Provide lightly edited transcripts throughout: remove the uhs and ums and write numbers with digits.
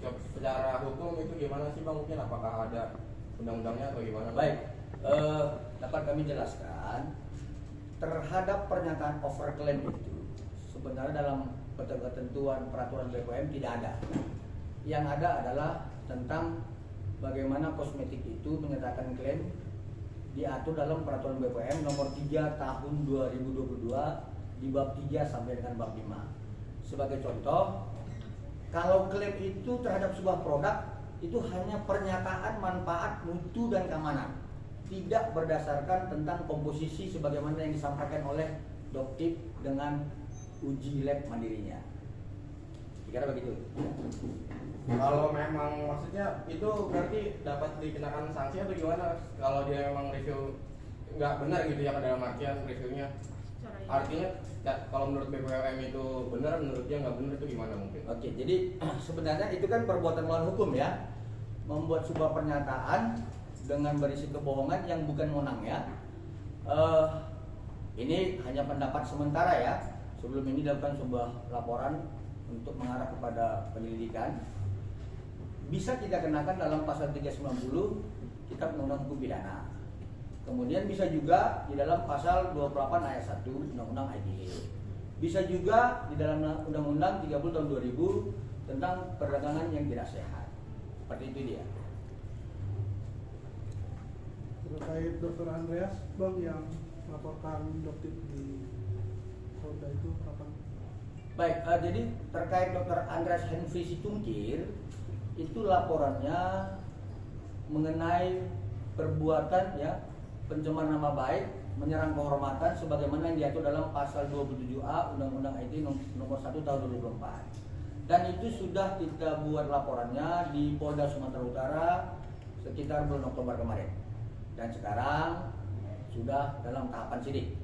secara hukum itu gimana sih Bang? Mungkin apakah ada undang-undangnya atau gimana? Baik, dapat kami jelaskan terhadap pernyataan overclaim itu sebenarnya dalam ketentuan peraturan BPOM tidak ada. Yang ada adalah tentang bagaimana kosmetik itu menyatakan klaim diatur dalam peraturan BPOM nomor 3 tahun 2022 di bab 3 sampai dengan bab 5. Sebagai contoh, kalau klaim itu terhadap sebuah produk itu hanya pernyataan manfaat, mutu dan keamanan, tidak berdasarkan tentang komposisi sebagaimana yang disampaikan oleh Doktif dengan uji lab mandirinya. Kira begitu. Kalau memang maksudnya itu berarti dapat dikenakan sanksi atau gimana? Kalau dia memang review nggak benar gitu ya dalam artian reviewnya. Artinya ya, kalau menurut BPOM itu benar, menurut dia nggak benar itu gimana mungkin? Oke, jadi sebenarnya itu kan perbuatan melawan hukum ya, membuat sebuah pernyataan dengan berisi kebohongan yang bukan wewenangnya. Ini hanya pendapat sementara ya. Sebelum ini dilakukan sebuah laporan untuk mengarah kepada penyelidikan. Bisa kita kenakan dalam pasal 390 Kitab Undang-Undang Hukum Pidana. Kemudian bisa juga di dalam pasal 28 ayat 1 Undang-Undang ITE. Bisa juga di dalam Undang-Undang 30 tahun 2000 tentang perdagangan yang tidak sehat. Seperti itu dia. Terkait Dr. Andreas, Bang, yang melaporkan Doktif di Polda itu kapan? Baik, jadi terkait Dr. Andreas Henry Situngkir, itu laporannya mengenai perbuatan ya pencemaran nama baik, menyerang kehormatan sebagaimana yang diatur dalam pasal 27A Undang-Undang ITE nomor 1 tahun 2004. Dan itu sudah kita buat laporannya di Polda Sumatera Utara sekitar bulan Oktober kemarin. Dan sekarang sudah dalam tahapan sidik.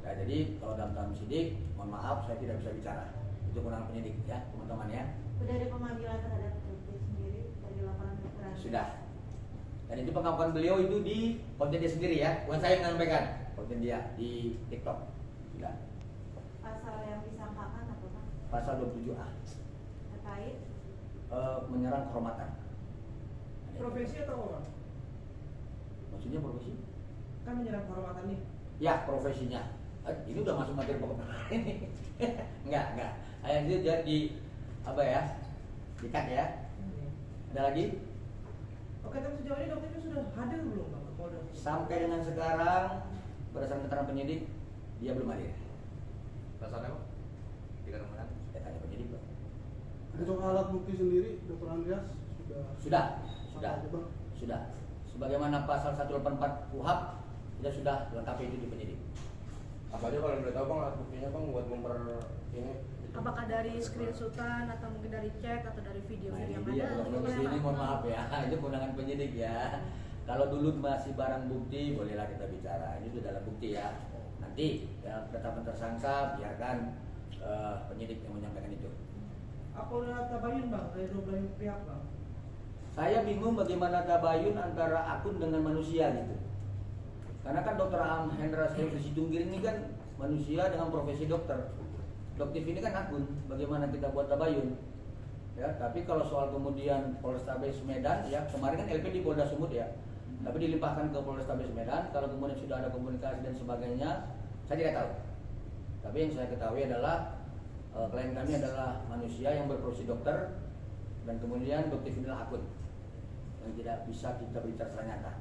Nah, jadi kalau dalam tahapan sidik, mohon maaf saya tidak bisa bicara. Itu kewenangan penyidik ya, teman-teman ya. Sudah ada pemanggilan terhadap Doktif sendiri dari laporan dokter? Sudah. Dan itu pengakuan beliau itu di konten dia sendiri ya, bukan saya yang menyampaikan, konten dia di TikTok. Sudah. Pasal yang disangkakan apa Pak? Pasal 27A. Terkait? Menyerang kehormatan. Profesi atau orang? Maksudnya profesi? Kan menyerang kehormatan nih. Ya, profesinya. Ini udah masuk materi pokok ini. Enggak. Itu di apa ya? Dikat ya. Ada lagi? Oke, tapi sejauh ini dokternya sudah hadir belum Bang? Polda? Sampai dengan sekarang berdasarkan keterangan penyidik dia belum hadir. Pasalnya apa? Dikarenakan Saya tanya penyidik Pak. Untuk alat bukti sendiri, Dr. Andreas Sudah. apa aja, Bang? Sudah. Sebagaimana pasal 184 KUHP kita sudah lengkapi itu di penyidik. apa aja kalau boleh tahu Bang alat buktinya Bang buat ini? Apakah dari screenshotan atau mungkin dari chat atau dari Nah, video-video ini yang dia ada? kalau belum ini mohon maaf ya, itu kewenangan penyidik ya. Kalau dulu masih barang bukti bolehlah kita bicara. Ini sudah dalam bukti ya. Nanti ya, penetapan tersangka biarkan penyidik yang menyampaikan itu. Apa udah tabayun Bang dari dua belah pihak Bang? Saya bingung bagaimana tabayun antara akun dengan manusia gitu. Karena kan Dr. Hendra Situngkir ini kan manusia dengan profesi dokter. Doktif ini kan akun, bagaimana kita buat tabayun? Ya, tapi kalau soal kemudian Polrestabes Medan, ya kemarin kan LP di Polda Sumut ya, tapi dilimpahkan ke Polrestabes Medan. Kalau kemudian sudah ada komunikasi dan sebagainya, saya tidak tahu. Tapi yang saya ketahui adalah klien kami adalah manusia yang berprofesi dokter dan kemudian Doktif inilah akun yang tidak bisa kita berbicara secara nyata.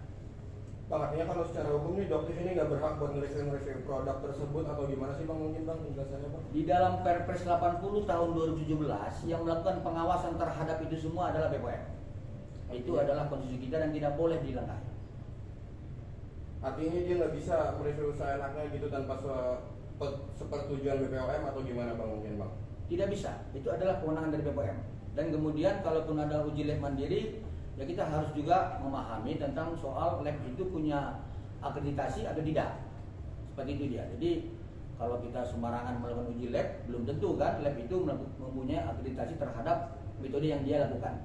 Bang, artinya kalau secara hukum nih Doktif ini nggak berhak buat nge-review produk tersebut atau gimana sih Bang mungkin Bang penjelasannya Bang? Di dalam Perpres 80 tahun 2017 yang melakukan pengawasan terhadap itu semua adalah BPOM. Itu adalah konstitusi kita dan tidak boleh dilangkahi. Artinya dia nggak bisa mereview seenaknya gitu tanpa sepersetujuan BPOM atau gimana Bang mungkin Bang? Tidak bisa. Itu adalah kewenangan dari BPOM. Dan kemudian kalaupun ada uji lab mandiri, ya kita harus juga memahami tentang soal lab itu punya akreditasi atau tidak. Seperti itu dia. Jadi kalau kita sembarangan melakukan uji lab, belum tentu kan lab itu mempunyai akreditasi terhadap metode yang dia lakukan.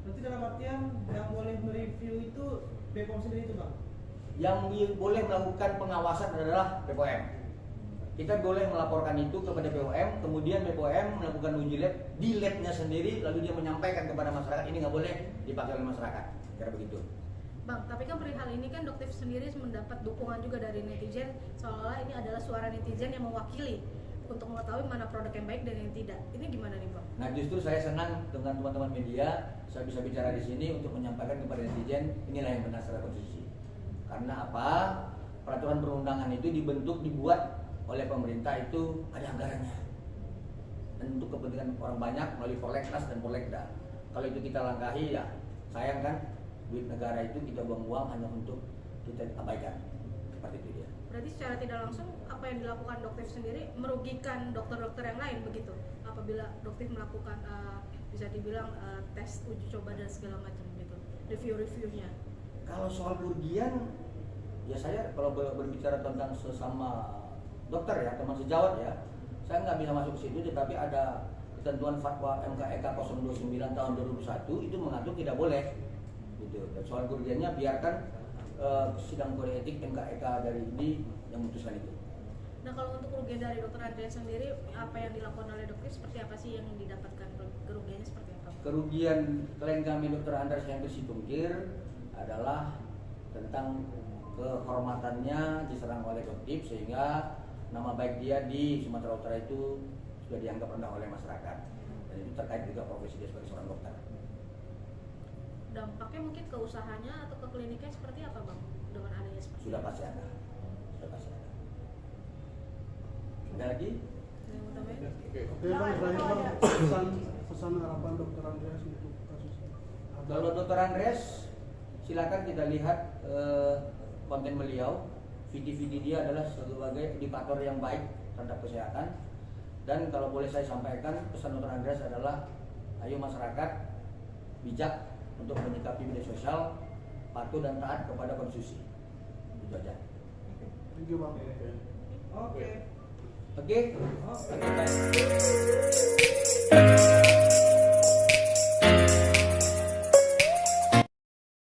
Berarti dalam artian yang boleh mereview itu BPOM sendiri itu Bang? Yang boleh melakukan pengawasan adalah BPOM. kita boleh melaporkan itu kepada BPOM, kemudian BPOM melakukan uji lab di labnya sendiri, lalu dia menyampaikan kepada masyarakat ini nggak boleh dipakai oleh masyarakat, kira begitu. Bang, tapi kan perihal ini kan Doktif sendiri mendapat dukungan juga dari netizen, seolah-olah ini adalah suara netizen yang mewakili untuk mengetahui mana produk yang baik dan yang tidak. Ini gimana nih Bang? Nah justru saya senang dengan teman-teman media, saya bisa bicara di sini untuk menyampaikan kepada netizen inilah yang benar secara konstitusi. Karena apa? Peraturan perundangan itu dibuat oleh pemerintah itu ada anggarannya, dan untuk kepentingan orang banyak melalui Prolegnas dan Prolegda. Kalau itu kita langkahi ya sayang kan, duit negara itu kita buang uang hanya untuk kita abaikan, seperti itu dia. Berarti secara tidak langsung apa yang dilakukan Doktif sendiri merugikan dokter-dokter yang lain begitu? Apabila Doktif melakukan bisa dibilang tes uji coba dan segala macam gitu, review-reviewnya. Kalau soal kerugian, ya saya kalau berbicara tentang sesama dokter ya, teman sejawat ya, saya nggak bisa masuk ke situ, tetapi ada ketentuan fatwa MKEK 029 tahun 2001 itu mengatur tidak boleh gitu. Dan soal kerugiannya biarkan sidang kode etik MKEK dari ini yang memutuskan itu. Nah kalau untuk kerugian dari Dokter Andreas sendiri, apa yang dilakukan oleh Doktif seperti apa sih yang didapatkan, kerugiannya seperti apa? Kerugian klien kami Dokter Andreas yang bersitungkir adalah tentang kehormatannya diserang oleh Doktif sehingga nama baik dia di Sumatera Utara itu sudah dianggap rendah oleh masyarakat, dan itu terkait juga profesi dia sebagai seorang dokter. Dampaknya mungkin ke usahanya atau ke kliniknya seperti apa Bang? Dengan adanya seperti Sudah ini? pasti ada, sudah pasti ada. Ada lagi? Yang utamanya? Oke. Oke bang, terakhir bang, pesan harapan dokter Andreas untuk kasus ini. Kalau Dokter Andreas, silakan kita lihat konten beliau. Video-video dia adalah sebagai indikator yang baik terhadap kesehatan. Dan kalau boleh saya sampaikan, pesan Dokter Andreas adalah ayo masyarakat bijak untuk menyikapi media sosial, patuh dan taat kepada konstitusi. Itu aja. Thank you bang. Oke. Oke? Oke, baik.